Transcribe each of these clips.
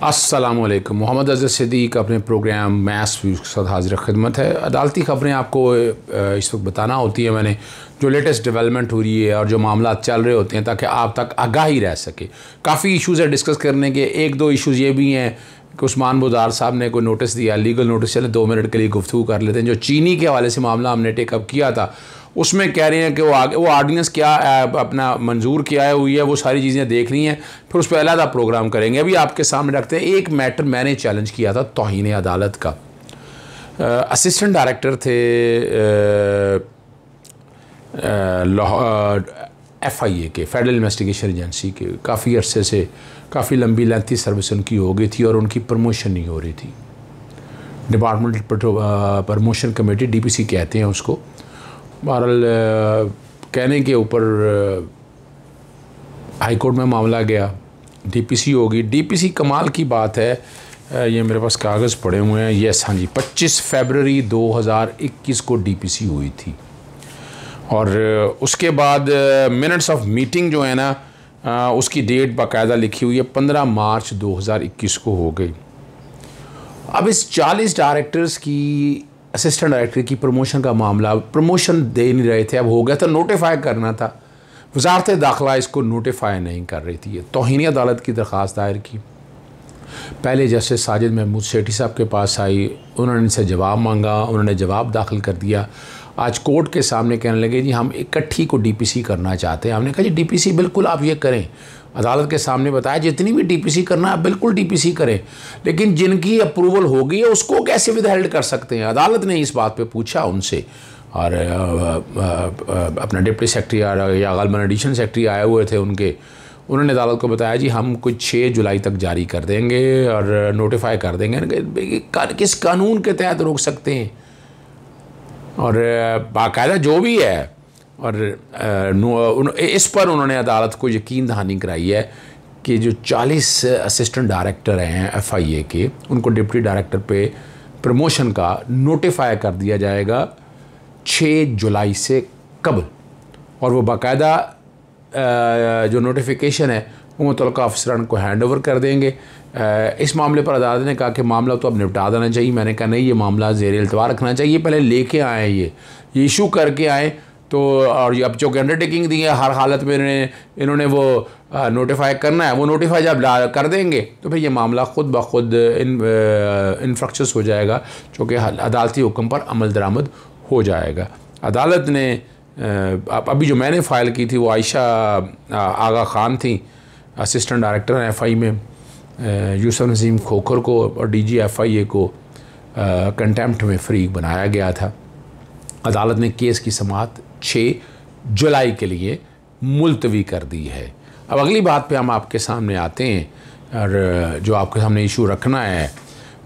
अस्सलामुअलैकुम। मोहम्मद अज़हर सिद्दीक़ अपने programme maths views के साथ हाजिर खिदमत है। अदालती ख़बरें आपको इस वक्त बताना होती है मैंने, जो लेटेस्ट डेवलपमेंट हो रही है और जो मामला चल रहे होते हैं, ताकि आप तक आगाही रह सके। काफ़ी इशूज़ है डिस्कस करने के। एक दो इशूज़ ये भी हैं कि उस्मान बुज़दार साहब ने कोई नोटिस दिया, लीगल नोटिस। चले 2 मिनट के लिए गुफ्तगू कर लेते हैं। जो चीनी के हवाले से मामला हमने टेकअप किया था, उसमें कह रहे हैं कि वो आर्डिनेंस क्या अपना मंजूर किया हुई है, वो सारी चीज़ें देख रही हैं, फिर उस पर अलहदा प्रोग्राम करेंगे। अभी आपके सामने रखते हैं एक मैटर मैंने चैलेंज किया था तौहीन अदालत का। असिस्टेंट डायरेक्टर थे FIA के, फेडरल इन्वेस्टिगेशन एजेंसी के। काफ़ी अरसे से काफ़ी लंबी लेंथी सर्विस उनकी हो गई थी और उनकी प्रमोशन नहीं हो रही थी। डिपार्टमेंट प्रमोशन कमेटी DPC कहते हैं उसको। बहरहाल कहने के ऊपर हाई कोर्ट में मामला गया, DPC होगी। DPC कमाल की बात है, ये मेरे पास कागज़ पड़े हुए हैं। यस, हाँ जी, 25 फरवरी 2021 को DPC हुई थी। और उसके बाद मिनट्स ऑफ मीटिंग जो है ना, उसकी डेट बाकायदा लिखी हुई है 15 मार्च 2021 को हो गई। अब इस 40 डायरेक्टर्स की, असिस्टेंट डायरेक्टर की प्रमोशन का मामला, प्रमोशन दे नहीं रहे थे, अब हो गया था, नोटिफाई करना था। वजारत दाखिला इसको नोटिफाई नहीं कर रही थी। तौहीन अदालत की दरख्वास्त दायर की। पहले जस्टिस साजिद महमूद सेठी साहब के पास आई, उन्होंने इनसे जवाब मांगा, उन्होंने जवाब दाखिल कर दिया। आज कोर्ट के सामने कहने लगे जी हम इकट्ठी को DPC करना चाहते हैं। हमने कहा जी DPC बिल्कुल आप ये करें। अदालत के सामने बताया जितनी भी DPC करना है बिल्कुल DPC करें, लेकिन जिनकी अप्रूवल हो गई है उसको कैसे विदहेल्ड कर सकते हैं। अदालत ने इस बात पे पूछा उनसे, और अपना डिप्टी सेक्रेटरी या गलबन एडिशनल सेक्रेटरी आए हुए थे उनके, उन्होंने अदालत को बताया जी हम कुछ 6 जुलाई तक जारी कर देंगे और नोटिफाई कर देंगे। किस कानून के तहत रोक सकते हैं? और बाकायदा जो भी है, और इस पर उन्होंने अदालत को यकीन दहानी कराई है कि जो 40 असिस्टेंट डायरेक्टर हैं FIA के, उनको डिप्टी डायरेक्टर पे प्रमोशन का नोटिफाई कर दिया जाएगा 6 जुलाई से कबल। और वो बाकायदा जो नोटिफिकेशन है वो मुतल्लिका अफसरान को हैंड ओवर कर देंगे। इस मामले पर अदालत ने कहा कि मामला तो अब निपटा देना चाहिए। मैंने कहा नहीं, ये मामला ज़ेर इल्तवा रखना चाहिए, पहले लेके आए ये इशू करके आए तो। और अब जो अंडरटेकिंग दी है हर हालत में इन्होंने वो नोटिफाई करना है, वो नोटिफाई जब कर देंगे तो फिर ये मामला ख़ुद ब खुद इन्फ्रक्शस हो जाएगा, जो कि अदालती हुक्म पर अमल दरामद हो जाएगा। अदालत ने अभी जो मैंने फ़ाइल की थी वो आयशा आगा ख़ान थी, असिस्टेंट डायरेक्टर FI में। यूसुफ नसीम खोखर को और DG FIA को कंटेम्प्ट में फ्री बनाया गया था। अदालत ने केस की समाअत 6 जुलाई के लिए मुलतवी कर दी है। अब अगली बात पे हम आपके सामने आते हैं, और जो आपके सामने इशू रखना है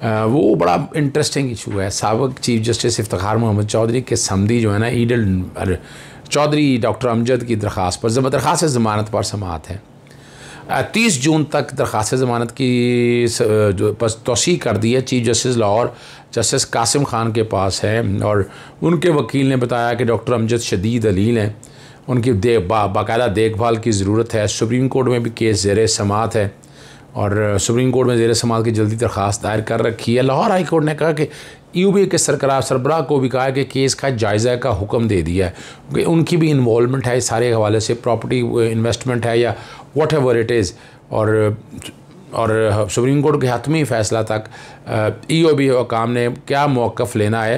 वो बड़ा इंटरेस्टिंग इशू है। साबिक़ चीफ जस्टिस इफ्तिखार मोहम्मद चौधरी के समधी जो है ना, ईडल चौधरी डॉक्टर अमजद की दरख्वास्त पर, दरख्वास्त ज़मानत पर समाअत है। 30 जून तक दरख्वास्त ज़मानत की जो तौसीक़ कर दी है। Chief justice Lahore justice Qasim Khan के पास है, और उनके वकील ने बताया कि डॉक्टर अमजद शदीद अलील हैं, उनकी बाकायदा देखभाल की ज़रूरत है। सुप्रीम कोर्ट में भी केस ज़ेर समाअत है, और सुप्रीम कोर्ट में ज़ेर समाअत की जल्दी दरख्वास्त दायर कर रखी है। लाहौर हाई कोर्ट ने कहा कि EOB के सरबराह को भी कहा कि केस का जायज़ा का हुक्म दे दिया है। उनकी भी इन्वॉल्वमेंट है सारे हवाले से, प्रॉपर्टी इन्वेस्टमेंट है या वॉट एवर इट इज़। और सुप्रीम कोर्ट के हतमी फ़ैसला तक EOB हुकाम ने क्या मौक़िफ़ लेना है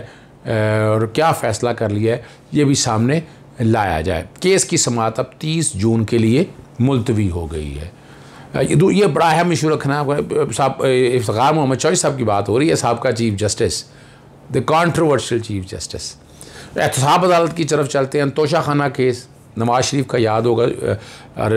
और क्या फ़ैसला कर लिया है, ये भी सामने लाया जाए। केस की समाअत अब 30 जून के लिए मुलतवी हो गई है। ये बड़ा अहम इशू रखना। साहब इफ्तिखार मोहम्मद चौधरी साहब की बात हो रही है, साहब का chief justice, the controversial chief justice. एहतसाब अदालत की तरफ चलते हैं। तोशा खाना केस नवाज शरीफ का याद होगा, और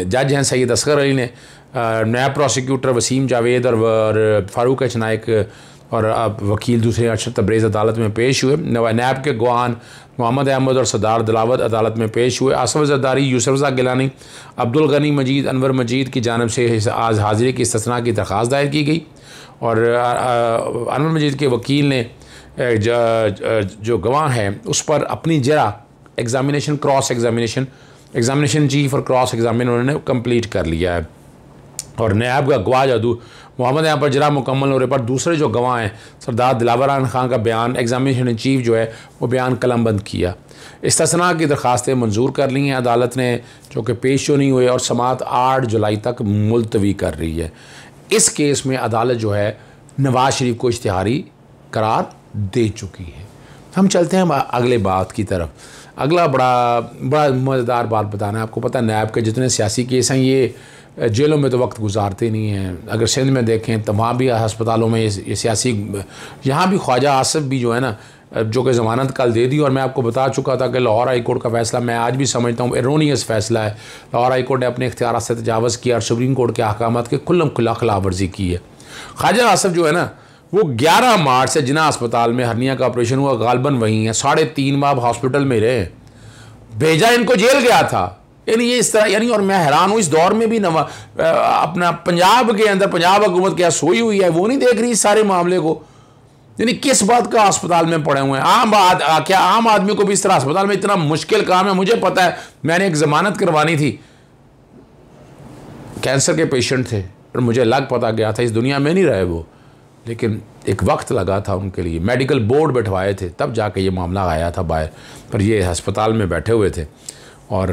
जज हैं सैयद असगर अली ने, नायब प्रोसिक्यूटर वसीम जावेद और फ़ारूक एच नाइक और अब वकील दूसरे अरशद तब्रेज़ अदालत में पेश हुए। नायब के गवाहान मोहम्मद अहमद और सरदार दिलावत अदालत में पेश हुए। आसफ जरदारी, यूसुफ रज़ा गिलानी, अब्दुल गनी मजीद, अनवर मजीद की जानिब से आज हाज़िरी की इस्तिस्ना की दरख्वास्त दायर की गई, और अनवर मजीद के वकील ने जो गवाह हैं उस पर अपनी जरा एग्ज़ामिनेशन, क्रॉस एग्ज़ामिनेशन चीफ और क्रॉस एग्ज़ामिनेशन उन्होंने कंप्लीट कर लिया है। और नैब का गवाह जादू मोहम्मद यहाँ पर जरा मुकम्मल होने पर दूसरे जो गवाह हैं सरदार दिलावर खान का बयान एग्जामिनेशन इन चीफ जो है वो बयान कलमबंद किया। इस्तिस्ना की दरख्वास्तें मंजूर कर ली हैं अदालत ने, जो कि पेश नहीं हुए, और समात 8 जुलाई तक मुलतवी कर रही है। इस केस में अदालत जो है नवाज शरीफ को इश्तिहारी करार दे चुकी है। हम चलते हैं अगले बात की तरफ। अगला बड़ा मज़ेदार बात बताना है आपको। पता है नैब के जितने सियासी केस हैं ये जेलों में तो वक्त गुजारते नहीं हैं। अगर सिंध में देखें तो वहाँ भी अस्पतालों में ये सियासी, यहाँ भी ख्वाजा आसिफ भी जो है ना, जो कि ज़मानत कल दे दी, और मैं आपको बता चुका था कि लाहौर हाई कोर्ट का फ़ैसला मैं आज भी समझता हूँ एरोनियस फ़ैसला है। लाहौर हाई कोर्ट ने अपने इख्तियार से तजावज़ किया और सुप्रीम कोर्ट के अहकामात के खुल्लम खुला खिलाफ वर्जी की है। ख्वाजा आसिफ जो है ना वो 11 मार्च से जिना अस्पताल में हरनिया का ऑपरेशन हुआ, गालबन वहीं है, 3.5 माह हॉस्पिटल में रहे, भेजा इनको जेल गया था। यानी ये इस तरह, यानी, और मैं हैरान हूँ इस दौर में भी अपना पंजाब के अंदर पंजाब हुकूमत क्या सोई हुई है, वो नहीं देख रही इस सारे मामले को। यानी किस बात का अस्पताल में पड़े हुए हैं। क्या आम आदमी को भी इस तरह अस्पताल में इतना मुश्किल काम है? मुझे पता है, मैंने एक ज़मानत करवानी थी, कैंसर के पेशेंट थे और मुझे लग पता गया था इस दुनिया में नहीं रहे वो, लेकिन एक वक्त लगा था उनके लिए, मेडिकल बोर्ड बैठवाए थे तब जाके ये मामला आया था बाहर, पर ये अस्पताल में बैठे हुए थे। और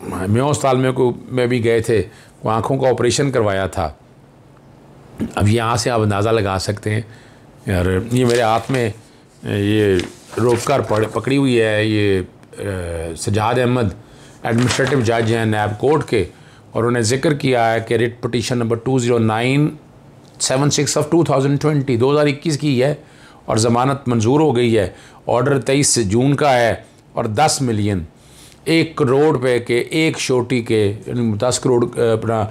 म्यों अस्पताल में भी गए थे, वो आँखों का ऑपरेशन करवाया था। अब यहाँ से आप अंदाज़ा लगा सकते हैं यार, ये मेरे हाथ में ये रोककर पकड़ी हुई है, ये सजाद अहमद एडमिनिस्ट्रेटिव जज हैं नैब कोर्ट के, और उन्हें जिक्र किया है कि रिट पटिशन नंबर 20976 ऑफ 2021 की है और ज़मानत मंजूर हो गई है। ऑर्डर 23 जून का है और 10 मिलियन 1 करोड़ रुपए के एक शोटी के 10 करोड़ अपना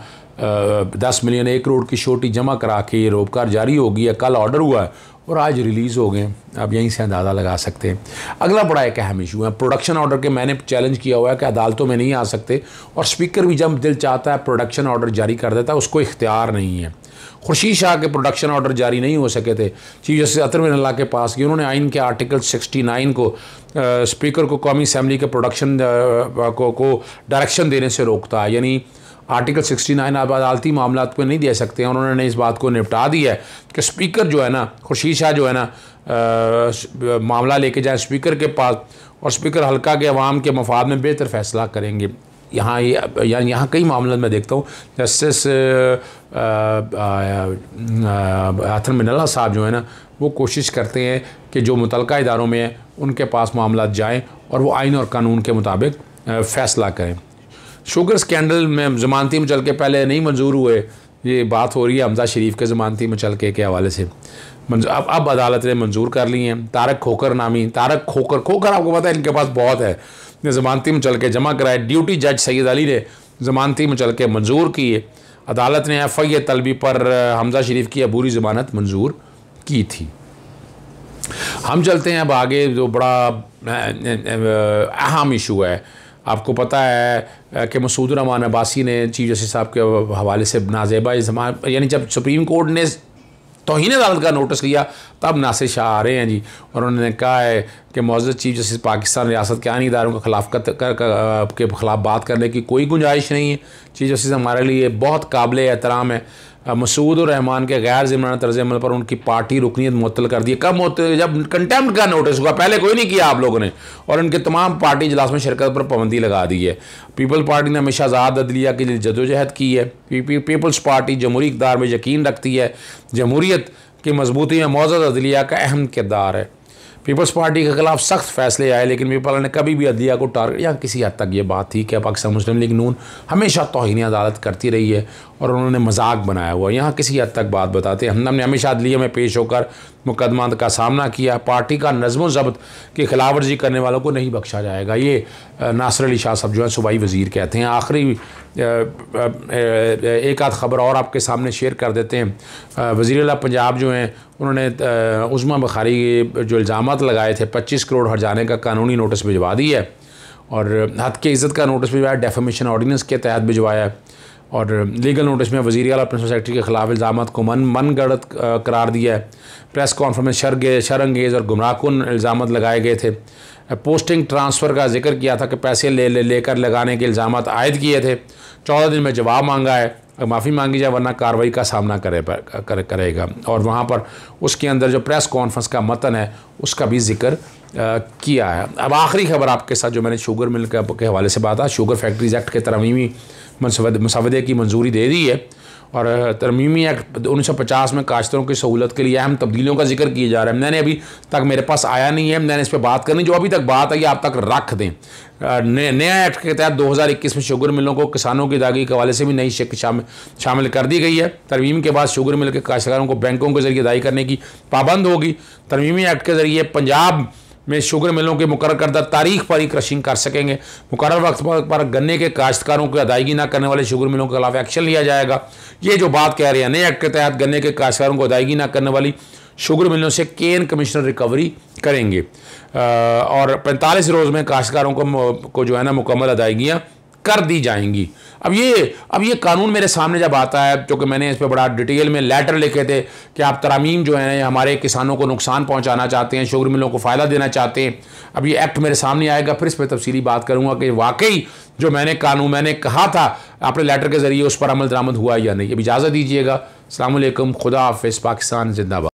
10 मिलियन 1 करोड़ की शोटी जमा करा के ये रोबकार जारी हो गई है। कल ऑर्डर हुआ है और आज रिलीज़ हो गए। आप यहीं से अंदाज़ा लगा सकते हैं। अगला बड़ा एक अहम इशू है प्रोडक्शन ऑर्डर के। मैंने चैलेंज किया हुआ है कि अदालतों में नहीं आ सकते, और स्पीकर भी जब दिल चाहता है प्रोडक्शन ऑर्डर जारी कर देता है, उसको इख्तियार नहीं है। खुर्शीद शाह के प्रोडक्शन ऑर्डर जारी नहीं हो सके थे, चीफ जस्टिस अतर बिन अल्लाह के पास गए, उन्होंने आइन के आर्टिकल 69 को स्पीकर को कौमी असम्बली के प्रोडक्शन को डायरेक्शन देने से रोकता है। यानी आर्टिकल 69 आप अदालती मामला पे नहीं दे सकते हैं। उन्होंने इस बात को निपटा दिया है कि स्पीकर जो है ना, खुर्शीद शाह जो है ना, मामला लेके जाए स्पीकर के पास, और स्पीकर हल्का के अवाम के मफाद में बेहतर फ़ैसला करेंगे। यहाँ कई मामलों में देखता हूँ जस्टिस अतर बिन अल्लाह साहब जो है ना, वो कोशिश करते हैं कि जो मुतलका इदारों में है उनके पास मामला जाएँ और वो आइन और कानून के मुताबिक फ़ैसला करें। शुगर स्कैंडल में ज़मानती मुचल के पहले नहीं मंजूर हुए, ये बात हो रही है हमजा शरीफ के ज़मानती मुचल के हवाले से। अब अदालत ने मंजूर कर ली हैं। तारक खोकर आपको पता है इनके पास बहुत है, ज़मानती मुचल के जमा कराए। ड्यूटी जज सैयद अली ने ज़मानती मुचल के मंजूर किए। अदालत ने FIA तलबी पर हमजा शरीफ की अबूरी ज़मानत मंजूर की थी। हम चलते हैं अब आगे, जो बड़ा अहम इशू है। आपको पता है कि मसूद रहमान अब्बासी ने चीफ जस्टिस साहब के हवाले से नाजेबा यानी जब सुप्रीम कोर्ट ने तौहीन अदालत का नोटिस लिया तब नासिर शाह आ रहे हैं जी, और उन्होंने कहा है कि मौजूद चीफ जस्टिस पाकिस्तान रियासत के आईनी इदारों के ख़िलाफ़ बात करने की कोई गुंजाइश नहीं है। चीफ जस्टिस हमारे लिए बहुत काबिल एहतराम है। मसूद रहमान के गैर ज़िम्मेदाराना तर्ज़ अमल पर उनकी पार्टी रुकनीत मुअत्तल कर दी। कब मुअत्तल? जब कंटेम्प्ट का नोटिस हुआ, पहले कोई नहीं किया आप लोगों ने, और उनके तमाम पार्टी इजलास में शिरकत पर पाबंदी लगा दी है। पीपल्स पार्टी ने हमेशा आज़ाद अदलिया के लिए जदोजहद की है। पीपल्स पार्टी जमहूरी इक़्तिदार में यकीन रखती है। जमहूरियत की मजबूती में मौजूद अदलिया का अहम किरदार है। पीपल्स पार्टी के खिलाफ सख्त फैसले आए, लेकिन पीपल ने कभी भी अदलिया को टारगेट, या किसी हद तक ये बात थी कि पाकिस्तान मुस्लिम लीग नून हमेशा तौहीन अदालत करती रही है और उन्होंने मजाक बनाया हुआ। यहाँ किसी हद तक बात बताते हैं, हमने हमेशा अदलिया में पेश होकर मुकदमात का सामना किया। पार्टी का नज़्म व ज़ब्त की खिलाफ वर्जी करने वालों को नहीं बख्शा जाएगा, ये नासिर अली शाह साहब जो है सूबाई वज़ीर कहते हैं। आखिरी एक आध ख़बर और आपके सामने शेयर कर देते हैं। वज़ीर आला पंजाब जो हैं उन्होंने उज़मा बुखारी जो इल्ज़ामात लगाए थे 25 करोड़ हर्जाने का कानूनी नोटिस भिजवा दी है, और हद के इज़्ज़त का नोटिस भिजवाया, डेफेमेशन ऑर्डिनेंस के तहत भिजवाया है, और लीगल नोटिस में वज़ीर आला प्रिंसिपल सेक्रेटरी के ख़िलाफ़ इल्ज़ामात को मनगढ़ंत करार दिया है। प्रेस कॉन्फ्रेंस में शरअंगेज़ और गुमराहकुन इल्ज़ामात लगाए गए थे। पोस्टिंग ट्रांसफ़र का जिक्र किया था कि पैसे लेकर लगाने के इल्ज़ामात आयद किए थे। 14 दिन में जवाब मांगा है। माफ़ी मांगी जाए, वरना कार्रवाई का सामना करेगा। और वहाँ पर उसके अंदर जो प्रेस कॉन्फ्रेंस का मतन है उसका भी जिक्र किया है। अब आखिरी खबर आपके साथ जो मैंने शुगर मिल के हवाले से बात, शुगर फैक्ट्रीज़ एक्ट के तरमीमी मसवदे की मंजूरी दे दी है और तरमीमी एक्ट 1950 में काश्तरों की सहूलत के लिए अहम तब्दीलियों का जिक्र किया जा रहा है। मैंने अभी तक, मेरे पास आया नहीं है, मैंने इस पर बात करनी, जो अभी तक बात आई आप तक रख दें। नया एक्ट के तहत 2021 में शुगर मिलों को किसानों की अदायगी के हवाले से भी नई शिक शामिल कर दी गई है। तरमीम के बाद शुगर मिल के काश्तकारों को बैंकों के जरिए अदायगी करने की पाबंद होगी। तरमीमी एक्ट के जरिए पंजाब में शुगर मिलों के मुकर्रर करदा तारीख पर ही क्रशिंग कर सकेंगे। मुकर्रर वक्त पर गन्ने के काश्तकारों की अदायगी न करने वाले शुगर मिलों के खिलाफ एक्शन लिया जाएगा। ये जो बात कह रहे हैं, नए एक्ट के तहत गन्ने के काश्तकारों को अदायगी न करने वाली शुगर मिलों से केन कमिश्नर रिकवरी करेंगे और 45 रोज़ में काश्तकारों को जो है ना मुकम्मल अदायगियाँ कर दी जाएंगी। अब ये कानून मेरे सामने जब आता है, क्योंकि मैंने इस पर बड़ा डिटेल में लेटर लिखे थे कि आप तरामीम जो है हमारे किसानों को नुकसान पहुंचाना चाहते हैं, शुगर मिलों को फ़ायदा देना चाहते हैं। अब ये एक्ट मेरे सामने आएगा, फिर इस पर तफसीली बात करूंगा कि वाकई जो मैंने कहा था अपने लेटर के ज़रिए उस पर अमल दरामद हुआ या नहीं। अब इजाज़त दीजिएगा। अस्सलाम वालेकुम, खुदा हाफ़िज़, पाकिस्तान जिंदाबाद।